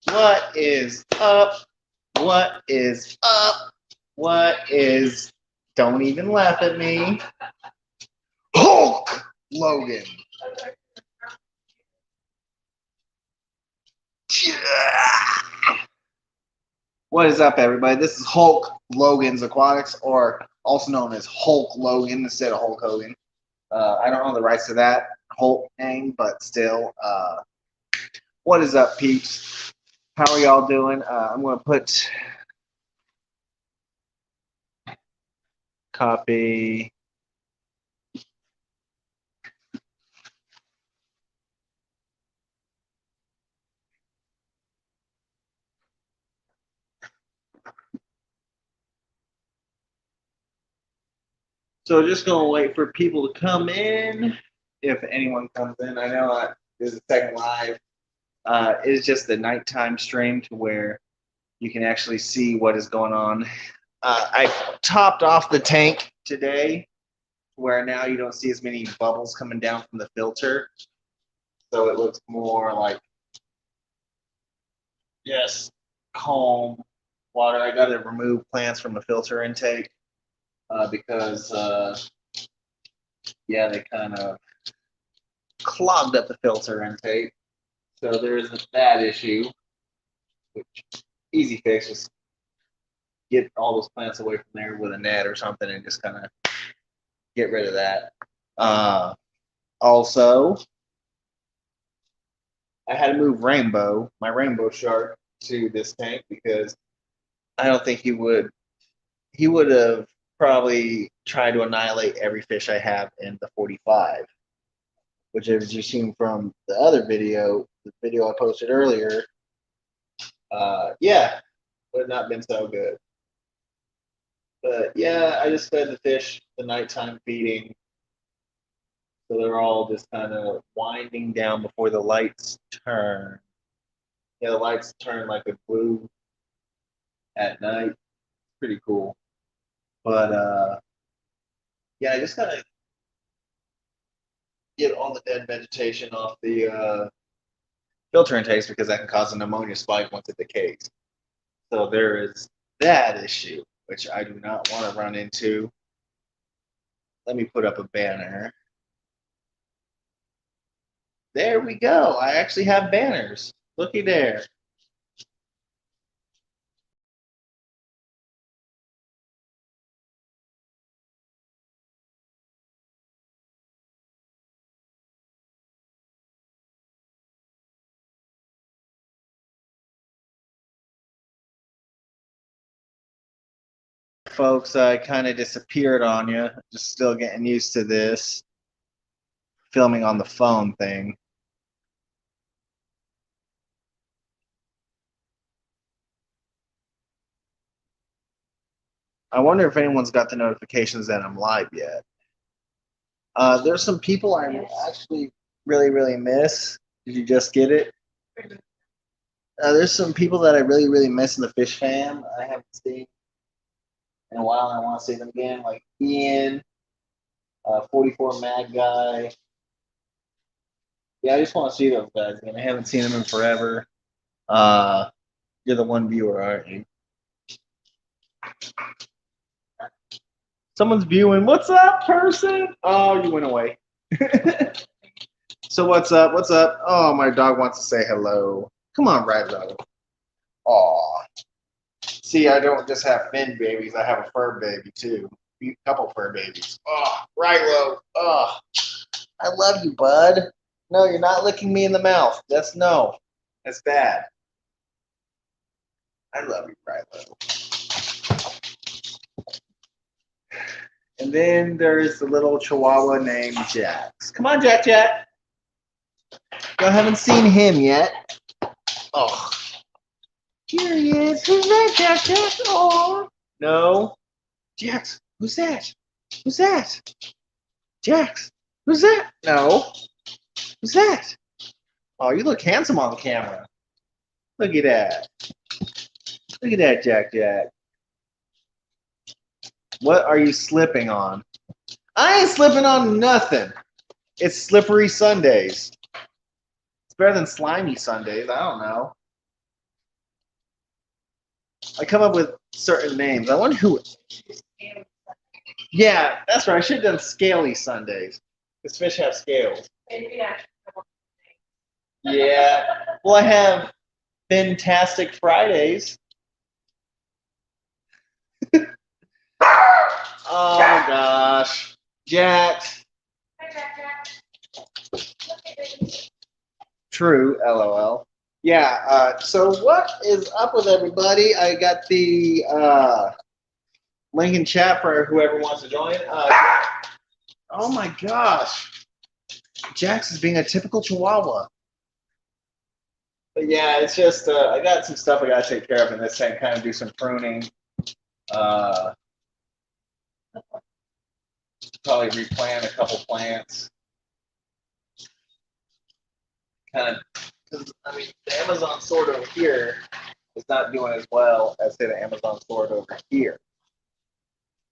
What is up? What is up? What is. Don't even laugh at me. Hulk Logan. What is up, everybody? This is Hulk Logan's Aquatics, or also known as Hulk Logan instead of Hulk Hogan. I don't own the rights to that Hulk name, but still. What is up, peeps? How are y'all doing? I'm going to put copy. So just gonna wait for people to come in. If anyone comes in, I know there's a second live. It's just the nighttime stream to where you can actually see what is going on. I topped off the tank today, where now you don't see as many bubbles coming down from the filter, so it looks more like just calm water. I got to remove plants from the filter intake because yeah, they kind of clogged up the filter intake. So there's that issue, which easy fix. Just get all those plants away from there with a net or something, and just kind of get rid of that. Also, I had to move Rainbow, my rainbow shark, to this tank because I don't think he would. He would have probably tried to annihilate every fish I have in the 45, which, as you've seen from the other video, the video I posted earlier, yeah, would have not been so good. But yeah, I just fed the fish the nighttime feeding, so they're all just kind of winding down before the lights turn. Yeah, the lights turn like a blue at night. Pretty cool. But yeah, I just gotta get all the dead vegetation off the filter intakes because that can cause an ammonia spike once it decays. So there is that issue, which I do not want to run into. Let me put up a banner. There we go. I actually have banners. Looky there. Folks, I kind of disappeared on you. Just still getting used to this filming on the phone thing. I wonder if anyone's got the notifications that I'm live yet. There's some people I actually really miss. Did you just get it? There's some people that I really miss in the fish fam. I haven't seen in a while. And I want to see them again, like Ian, 44 Mad Guy. Yeah, I just want to see those guys again. I haven't seen them in forever. Uh, you're the one viewer, aren't you? Someone's viewing. What's up, person? Oh, you went away. So what's up? What's up? Oh, my dog wants to say hello. Come on, Rilo. Aw. See, I don't just have fin babies. I have a fur baby too. A couple fur babies. Oh, Rilo. Oh, I love you, bud. No, you're not licking me in the mouth. That's no. That's bad. I love you, Rilo. And then there's the little chihuahua named Jax. Come on, Jack Jack. You haven't seen him yet. Oh. Here he is. Who's that, Jack Jack? Oh. No. Jax, who's that? Who's that? Jax, who's that? No. Who's that? Oh, you look handsome on the camera. Look at that. Look at that, Jack Jack. What are you slipping on? I ain't slipping on nothing. It's slippery Sundays. It's better than slimy Sundays. I don't know. I come up with certain names. I wonder who. Yeah, that's right. I should have done Scaly Sundays. Because fish have scales. Yeah. Well, I have Fantastic Fridays. Oh gosh. Jax. True, LOL. Yeah, so what is up with everybody? I got the link in chat for whoever wants to join. Oh my gosh. Jax is being a typical Chihuahua. But yeah, it's just, I got some stuff I got to take care of in this tank, kind of do some pruning. Probably replant a couple plants. Kind of, I mean, the Amazon sword over here is not doing as well as, say, the Amazon sword over here.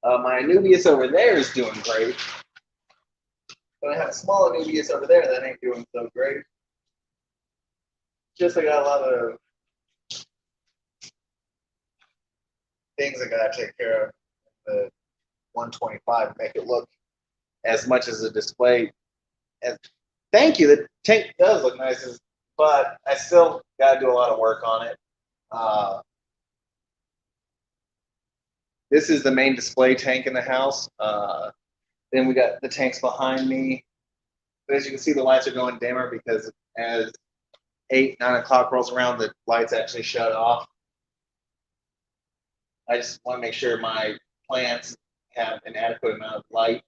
My Anubias over there is doing great. But I have a small Anubias over there that ain't doing so great. Just I got a lot of things I gotta take care of. The 125 to make it look as much as a display. And thank you. The tank does look nice, but I still gotta do a lot of work on it. This is the main display tank in the house. Then we got the tanks behind me. But as you can see, the lights are going dimmer because as 8, 9 o'clock rolls around, the lights actually shut off. I just want to make sure my plants have an adequate amount of light.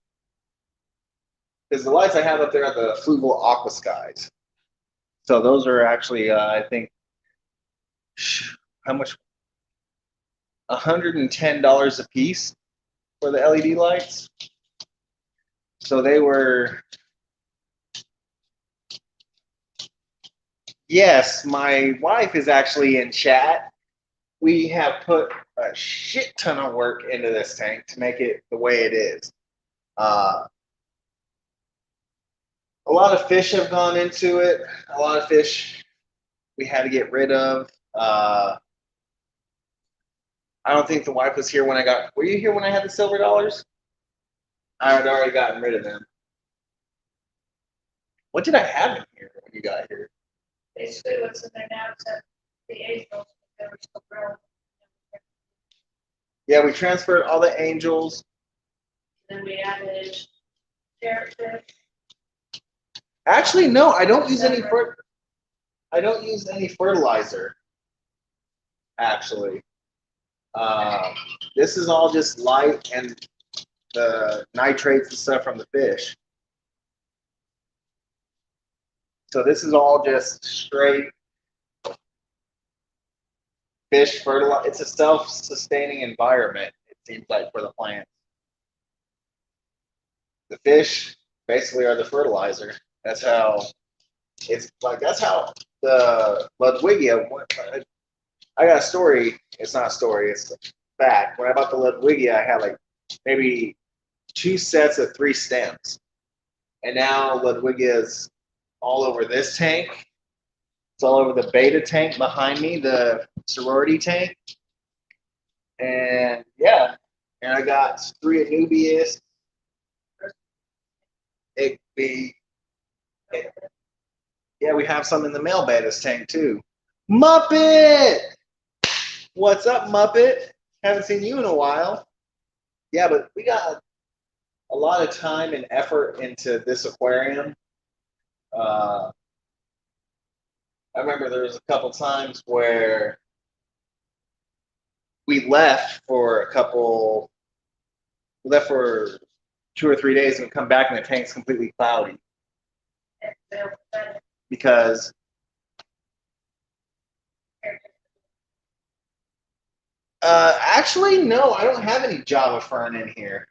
Because the lights I have up there are the Fluval Aqua Skies. So those are actually, I think, how much? $110 a piece for the LED lights. So they were. Yes, my wife is actually in chat. We have put a shit ton of work into this tank to make it the way it is. A lot of fish have gone into it. A lot of fish we had to get rid of. I don't think the wife was here when I got. Were you here when I had the silver dollars? I had already gotten rid of them. What did I have in here when you got here? Basically, what's in there now is that the angels, they were still growing. Yeah, we transferred all the angels. Then we added character. Actually, no, I don't use any fertilizer. Actually, this is all just light and the nitrates and stuff from the fish. So this is all just straight fish fertilizer. It's a self-sustaining environment, it seems like, for the plants. The fish basically are the fertilizer. That's how it's like. That's how the Ludwigia. I got a story. It's not a story. It's a fact. When I bought the Ludwigia, I had like maybe 2 sets of 3 stems, and now Ludwigia is all over this tank. It's all over the beta tank behind me, the sorority tank, and yeah. And I got 3 Anubias. It be. Yeah, we have some in the male betas tank too. Muppet! What's up, Muppet? Haven't seen you in a while. Yeah, but we got a lot of time and effort into this aquarium. I remember there was a couple times where we left for 2 or 3 days and come back and the tank's completely cloudy. Because actually, no, I don't have any Java Fern in here.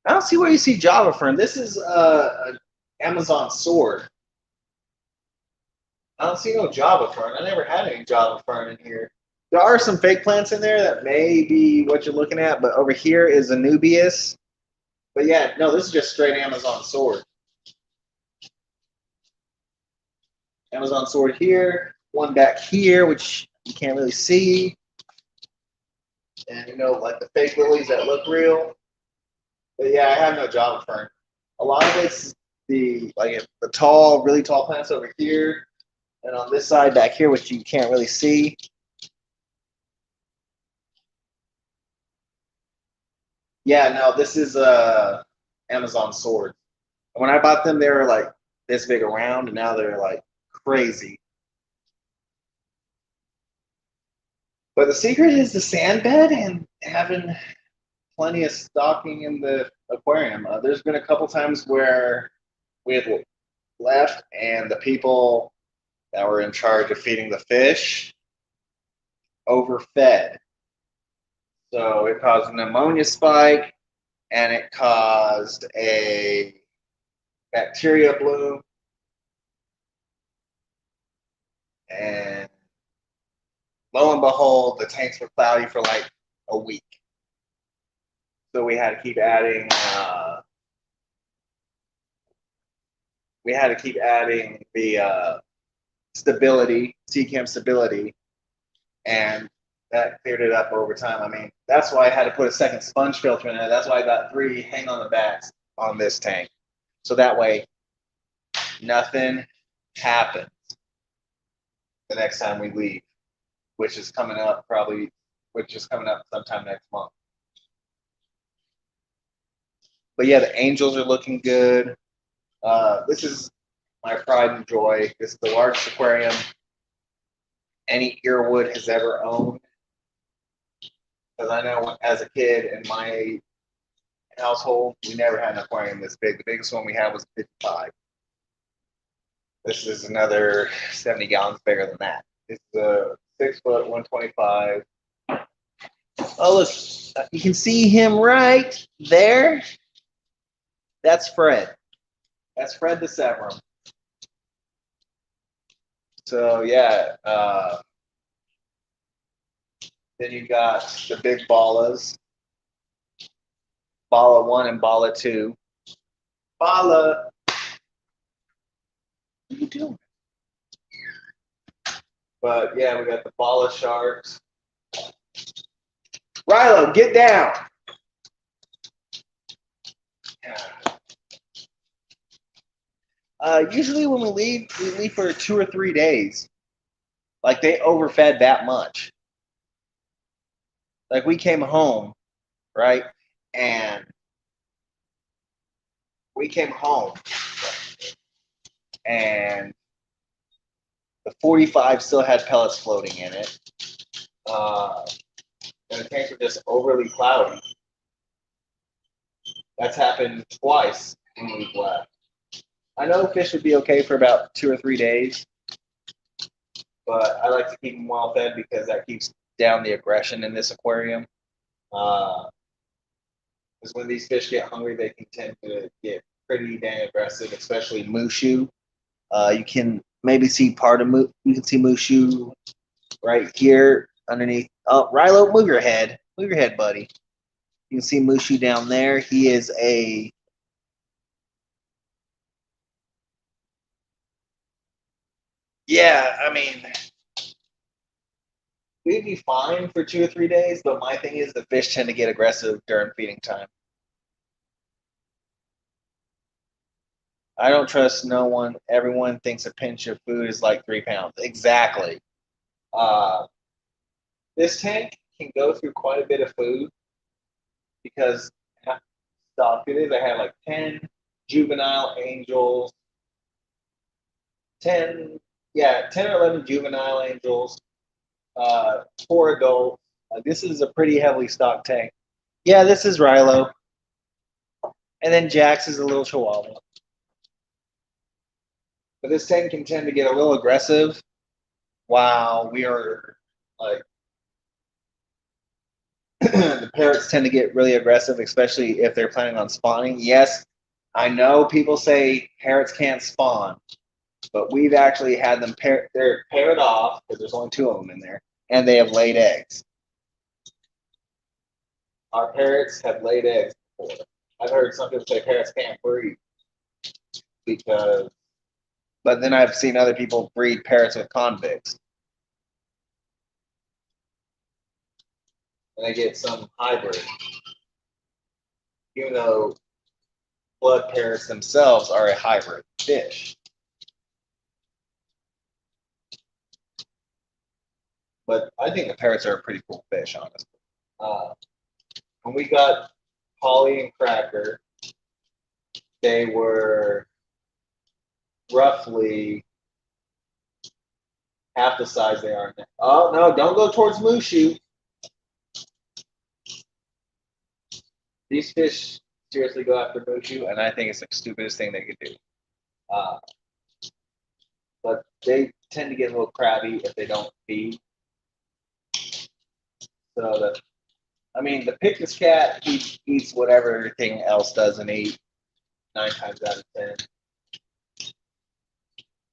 I don't see where you see Java Fern. This is an Amazon sword. I don't see no Java Fern. I never had any Java Fern in here. There are some fake plants in there that may be what you're looking at, but over here is Anubias. But yeah, no, this is just straight Amazon sword. Amazon sword here, one back here, which you can't really see. And like the fake lilies that look real. But yeah, I have no Java fern. A lot of it's the tall, really tall plants over here, and on this side back here, which you can't really see. Yeah, no, this is Amazon sword. When I bought them, they were like this big around, and now they're like crazy. But the secret is the sand bed and having plenty of stocking in the aquarium. There's been a couple times where we had left, and the people that were in charge of feeding the fish overfed. So it caused an ammonia spike, and it caused a bacteria bloom, and lo and behold, the tanks were cloudy for like a week. So we had to keep adding. We had to keep adding the stability, CCAM stability, and that cleared it up over time. I mean, that's why I had to put a second sponge filter in there. That's why I got 3 hang on the backs on this tank. So that way, nothing happens the next time we leave, which is coming up sometime next month. But yeah, the angels are looking good. This is my pride and joy. This is the largest aquarium any Earwood has ever owned. Because I know as a kid in my household, we never had an aquarium this big. The biggest one we had was 55. This is another 70 gallons bigger than that. It's a 6 foot, 125. Oh, look, you can see him right there. That's Fred. That's Fred the Severum. So yeah, then you got the big ballas, Balla 1 and Balla 2. Balla, what are you doing? But yeah, we got the Balla sharks. Rilo, get down. Usually when we leave for 2 or 3 days. Like they overfed that much. Like we came home, right? And we came home and the 45 still had pellets floating in it. And the tanks were just overly cloudy. That's happened twice when we've left. I know fish would be okay for about 2 or 3 days, but I like to keep them well fed because that keeps down the aggression in this aquarium. Because when these fish get hungry, they can tend to get pretty dang aggressive, especially mushu. You can maybe see part of you can see mushu right here underneath. Oh, Rilo, move your head, buddy. You can see mushu down there. He is a I mean, we'd be fine for 2 or 3 days, but my thing is the fish tend to get aggressive during feeding time. I don't trust no one. Everyone thinks a pinch of food is like 3 pounds. Exactly. This tank can go through quite a bit of food because how stocked it is. I have like 10 juvenile angels, 10 or 11 juvenile angels, 4 adults. This is a pretty heavily stocked tank. Yeah, this is Rilo. And then Jax is a little chihuahua. But this tank can tend to get a little aggressive while we are like the parrots tend to get really aggressive, especially if they're planning on spawning. Yes, I know people say parrots can't spawn, but we've actually had them they're paired off because there's only 2 of them in there, and they have laid eggs. Our parrots have laid eggs before. I've heard some people say parrots can't breed because, but then I've seen other people breed parrots with convicts. and they get some hybrid. Even though blood parrots themselves are a hybrid fish. But I think the parrots are a pretty cool fish, honestly. When we got Polly and Cracker, they were roughly half the size they are now. Oh, no, don't go towards Mushu. These fish seriously go after Mushu, and I think it's the stupidest thing they could do. But they tend to get a little crabby if they don't feed. So the Pictus cat, he eats whatever everything else doesn't eat 9 times out of 10.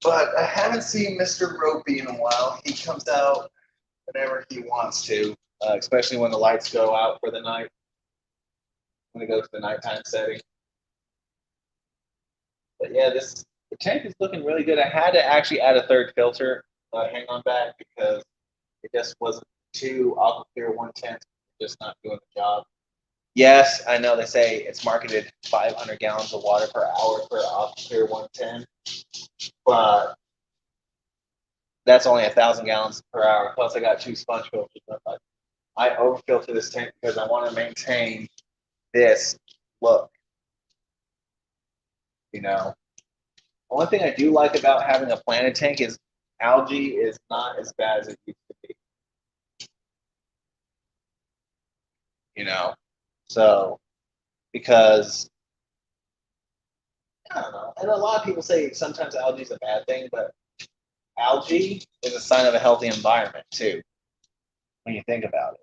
But I haven't seen Mr. Ropey in a while. He comes out whenever he wants to, especially when the lights go out for the night, when it goes to the nighttime setting. But yeah, the tank is looking really good. I had to actually add a third filter hang on back because it just wasn't too Aquaclear 110, just not doing the job. Yes, I know they say it's marketed 500 gallons of water per hour for Aquaclear 110, but that's only 1,000 gallons per hour. Plus, I got 2 sponge filters. I overfilter this tank because I want to maintain this look. You know, one thing I do like about having a planted tank is algae is not as bad as it used to be. You know, so because I don't know, and a lot of people say sometimes algae is a bad thing, but algae is a sign of a healthy environment too, when you think about it.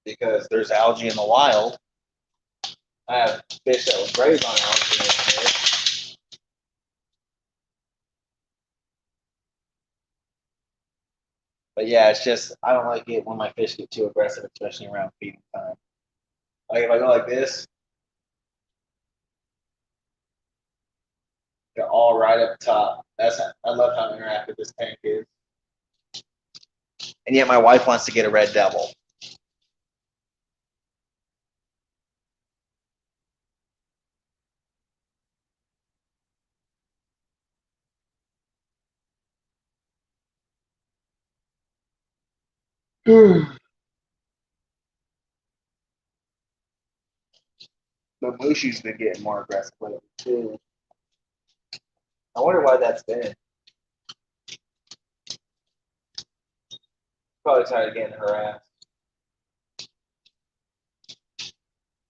Because there's algae in the wild. I have fish that will graze on algae in here. But yeah, it's just I don't like it when my fish get too aggressive, especially around feeding time. Like if I go like this, they're all right up top. I love how interactive this tank is. And yet my wife wants to get a red devil. But Mushu's been getting more aggressive lately too. I wonder why that's been. Probably tired of getting harassed.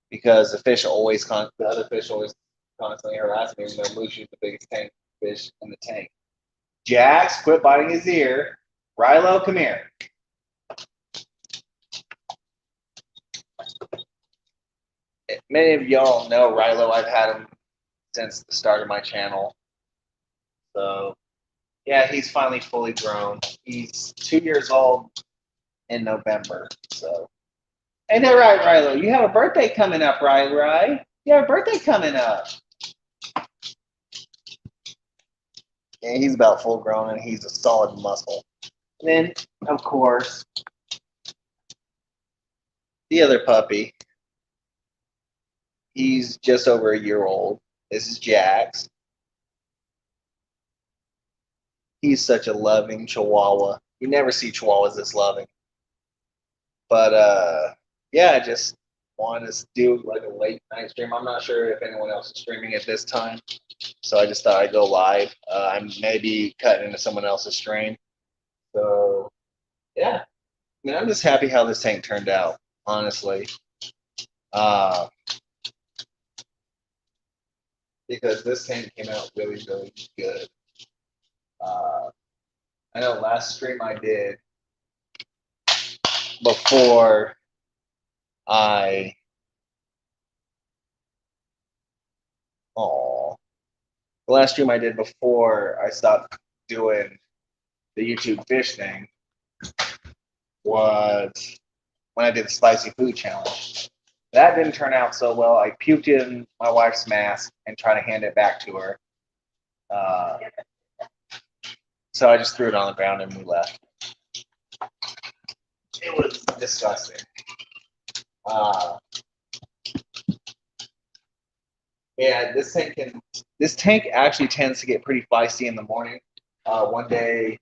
Because the other fish always constantly harass me, even though Mushu's the biggest tank fish in the tank. Jax, quit biting his ear. Rilo, come here. Many of y'all know Rilo. I've had him since the start of my channel. So, yeah, he's finally fully grown. He's 2 years old in November. So, ain't that right, Rilo? You have a birthday coming up, right? You have a birthday coming up. Yeah, he's about full grown and he's a solid muscle. And then, of course, the other puppy. He's just over a year old. This is Jax. He's such a loving Chihuahua. You never see Chihuahuas this loving. But yeah, I just wanted to do like a late night stream. I'm not sure if anyone else is streaming at this time, so I just thought I'd go live. I'm maybe cutting into someone else's stream. So yeah, I mean, I'm just happy how this tank turned out, honestly. Because this tank came out really, really good. I know last stream I did before the last stream I did before I stopped doing the YouTube fish thing was when I did the spicy food challenge. That didn't turn out so well. I puked in my wife's mask and tried to hand it back to her. So I just threw it on the ground and we left. was disgusting. Uh, yeah, this tank actually tends to get pretty feisty in the morning. One day,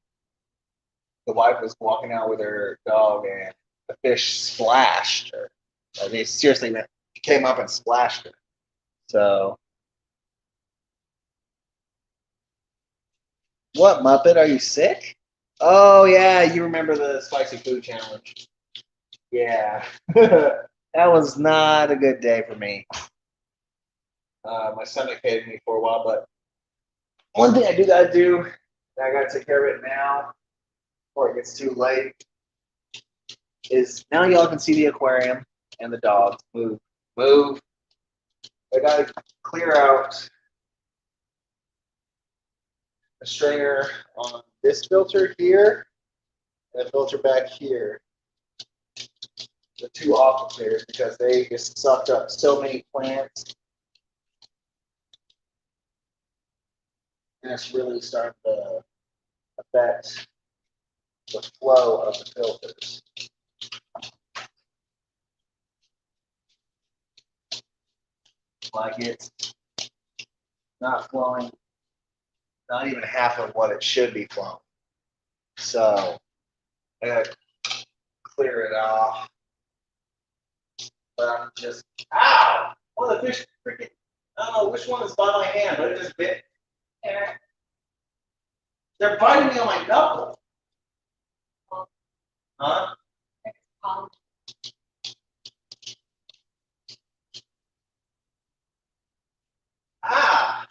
the wife was walking out with her dog, and the fish splashed her. They seriously came up and splashed her. So, What, Muppet? Are you sick? oh yeah, you remember the spicy food challenge? Yeah, That was not a good day for me. my stomach hated me for a while, but one thing I do gotta do, and I gotta take care of it now before it gets too late, is now y'all can see the aquarium and the dogs move. Move. I gotta clear out the strainer on this filter here and the filter back here. The two aquifers because they just sucked up so many plants. And it's really starting to affect the flow of the filters. Like it's not flowing, not even half of what it should be flowing. So I gotta clear it off. But I'm just, ow! One of the fish freaking, I don't know which one is by my hand, but it just bit. Eric, They're biting me on my knuckle. Huh? um, Ah!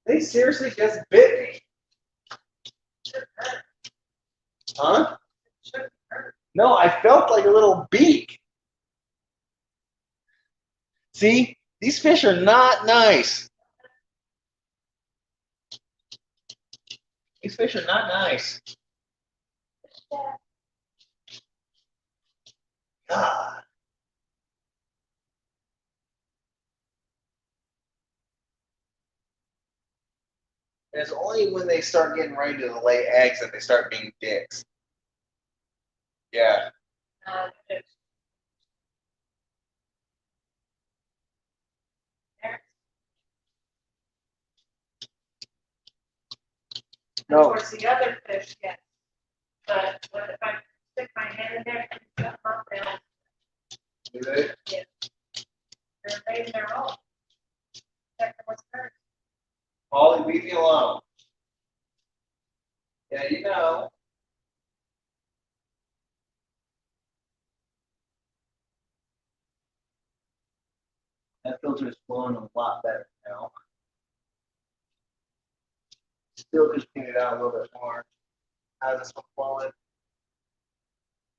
They seriously just bit me. should hurt, Huh? should hurt. No, I felt like a little beak. See, these fish are not nice. These fish are not nice. God. And it's only when they start getting ready to lay eggs that they start being dicks. Yeah. It's Eric. No. Of course, the other fish, yes. But what if I stick my hand in there and cut them off, Do they? they're raising their own. Check what's hurt. Polly, leave me alone. Yeah, you know. That filter is flowing a lot better now. Still just clean it out a little bit more. How's this one flowing?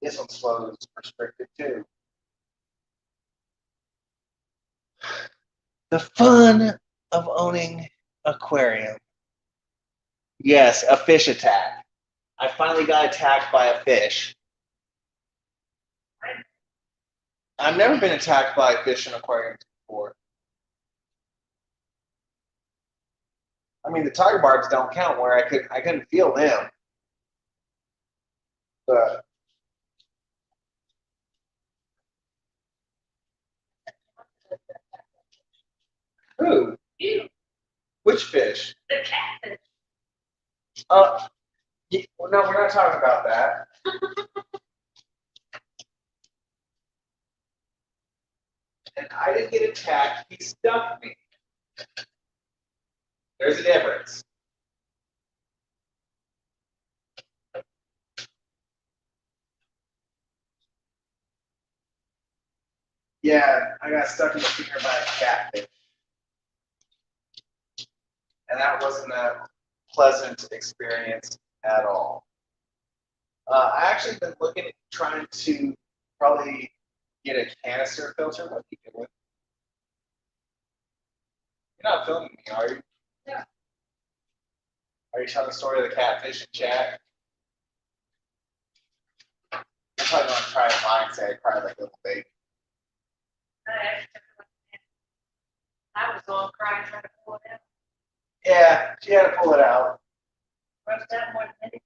This one's slow is restricted too. The fun of owning aquarium. Yes, a fish attack. I finally got attacked by a fish. I've never been attacked by a fish in aquariums before. I mean, the tiger barbs don't count where I couldn't feel them. But who? You, Which fish? the catfish. Well, no, we're not talking about that. And I didn't get attacked. He stuck me. There's a difference. Yeah, I got stuck in the finger by a catfish. And that wasn't a pleasant experience at all. I actually been looking at trying to probably get a canister filter. What are you doing? You're not filming me, are you? Yeah. Are you telling the story of the catfish in chat? I'm probably gonna try and lie and say I cried like a little baby. I was all crying trying to pull it out. Yeah, she had to pull it out. Rust that more than anything.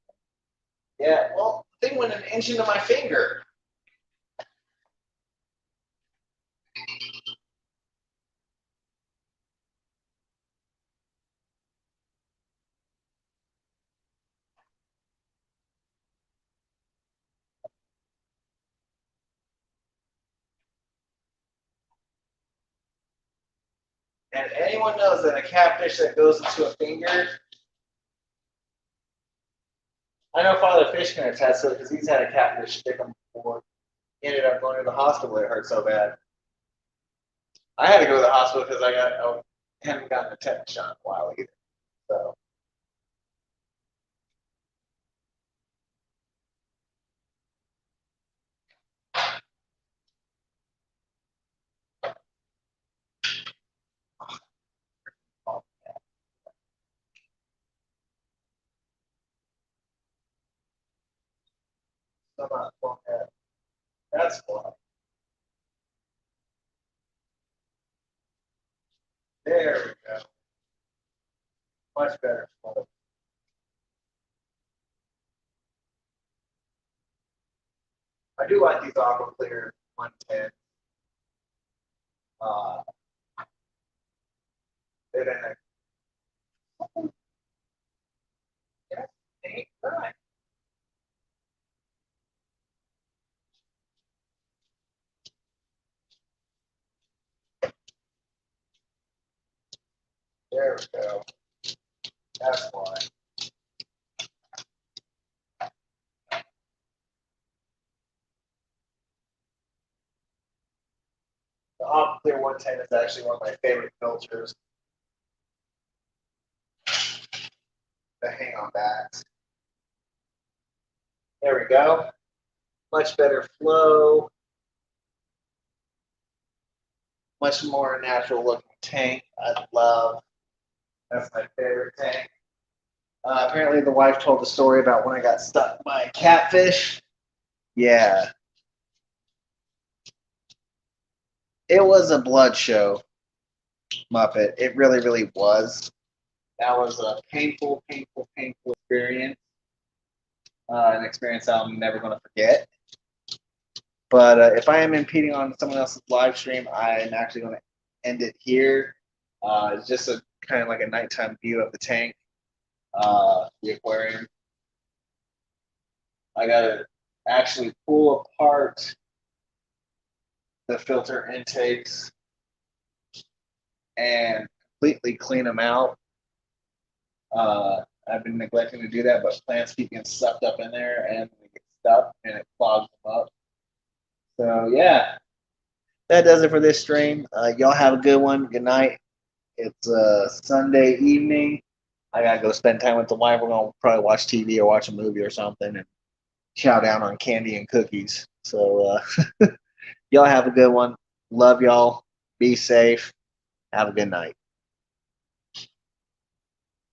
Yeah, well, thing went an inch into my finger. And anyone knows that a catfish that goes into a finger, I know Father Fish can attest to it because he's had a catfish stick him before. He ended up going to the hospital. It hurt so bad. I had to go to the hospital because I hadn't gotten a tetanus shot in a while either. So that's why. There we go. Much better. I do like these Aqua Clear 110. They've been yeah, ain't right. There we go. That's why. The Aqua Clear 110 is actually one of my favorite filters to hang on bats. There we go. Much better flow. Much more natural looking tank. I love. That's my favorite tank. Apparently, the wife told the story about when I got stuck by a catfish. Yeah. It was a blood show, Muppet. It really, really was. That was a painful, painful, painful experience. An experience I'm never going to forget. But if I am impeding on someone else's live stream, I am actually going to end it here. It's just a kind of like a nighttime view of the tank, the aquarium. I got to actually pull apart the filter intakes and completely clean them out. I've been neglecting to do that, but plants keep getting sucked up in there and they get stuck and it clogs them up. So yeah, that does it for this stream. Y'all have a good one. Good night. It's Sunday evening. I gotta go spend time with the wife. We're gonna probably watch TV or watch a movie or something and chow down on candy and cookies. So y'all have a good one. Love y'all. Be safe. Have a good night.